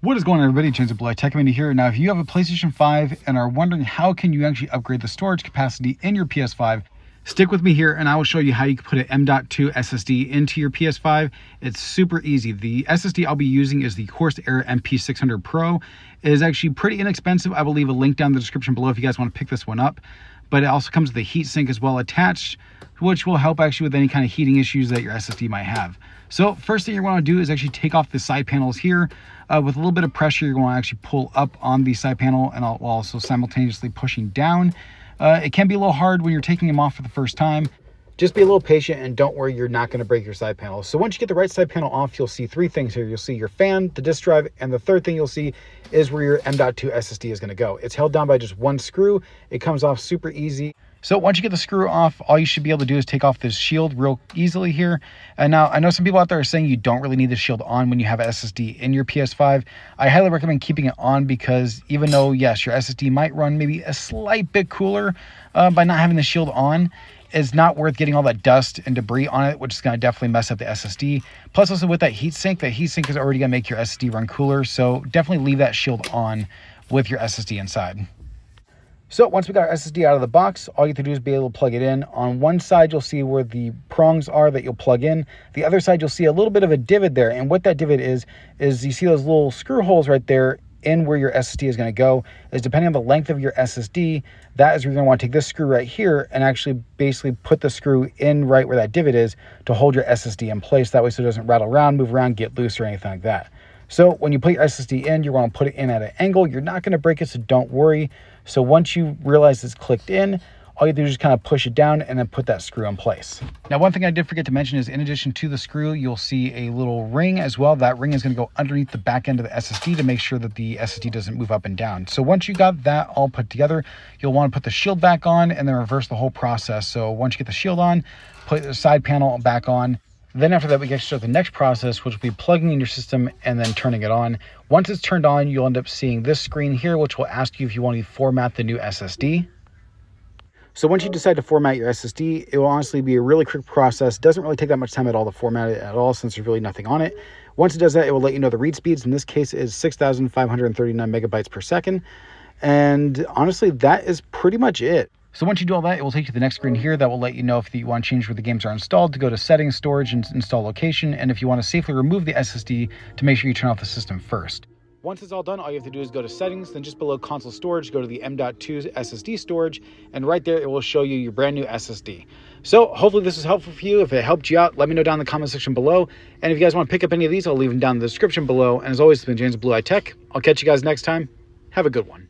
What is going on, everybody? James Blue Tech Community here. Now, if you have a PlayStation 5 and are wondering how can you actually upgrade the storage capacity in your PS5, stick with me here and I will show you how you can put an M.2 SSD into your PS5. It's super easy. The SSD I'll be using is the Corsair MP600 Pro. It is actually pretty inexpensive. I will leave a link down in the description below if you guys want to pick this one up. But it also comes with a heatsink as well attached, which will help actually with any kind of heating issues that your SSD might have. So first thing you want to do is actually take off the side panels here. With a little bit of pressure, you're going to actually pull up on the side panel and while also simultaneously pushing down. It can be a little hard when you're taking them off for the first time. Just be a little patient and don't worry, you're not going to break your side panel. So once you get the right side panel off, you'll see three things here. You'll see your fan, the disk drive, and the third thing you'll see is where your M.2 SSD is going to go. It's held down by just one screw. It comes off super easy. So once you get the screw off, all you should be able to do is take off this shield real easily here. And now I know some people out there are saying you don't really need the shield on when you have an SSD in your PS5. I highly recommend keeping it on because even though, yes, your SSD might run maybe a slight bit cooler by not having the shield on, it's not worth getting all that dust and debris on it, which is going to definitely mess up the SSD. Plus also with that heatsink is already going to make your SSD run cooler. So definitely leave that shield on with your SSD inside. So once we got our SSD out of the box, all you have to do is be able to plug it in. On one side, you'll see where the prongs are that you'll plug in. The other side, you'll see a little bit of a divot there. And what that divot is you see those little screw holes right there in where your SSD is going to go. Is depending on the length of your SSD, that is where you're going to want to take this screw right here and actually basically put the screw in right where that divot is to hold your SSD in place. That way so it doesn't rattle around, move around, get loose or anything like that. So when you put your SSD in, you're going to put it in at an angle. You're not going to break it, so don't worry. So once you realize it's clicked in, all you do is just kind of push it down and then put that screw in place. Now, one thing I did forget to mention is in addition to the screw, you'll see a little ring as well. That ring is going to go underneath the back end of the SSD to make sure that the SSD doesn't move up and down. So once you got that all put together, you'll want to put the shield back on and then reverse the whole process. So once you get the shield on, put the side panel back on. Then after that, we get to start the next process, which will be plugging in your system and then turning it on. Once it's turned on, you'll end up seeing this screen here, which will ask you if you want to format the new SSD. So once you decide to format your SSD, it will honestly be a really quick process. It doesn't really take that much time at all to format it at all since there's really nothing on it. Once it does that, it will let you know the read speeds. In this case, it is 6,539 megabytes per second. And honestly, that is pretty much it. So once you do all that, it will take you to the next screen here that will let you know if you want to change where the games are installed, to go to settings, storage, and install location, and if you want to safely remove the SSD, to make sure you turn off the system first. Once it's all done, all you have to do is go to settings, then just below console storage, go to the M.2 SSD storage, and right there it will show you your brand new SSD. So hopefully this is helpful for you. If it helped you out, let me know down in the comment section below. And if you guys want to pick up any of these, I'll leave them down in the description below. And as always, it's been James Blue Eye Tech. I'll catch you guys next time. Have a good one.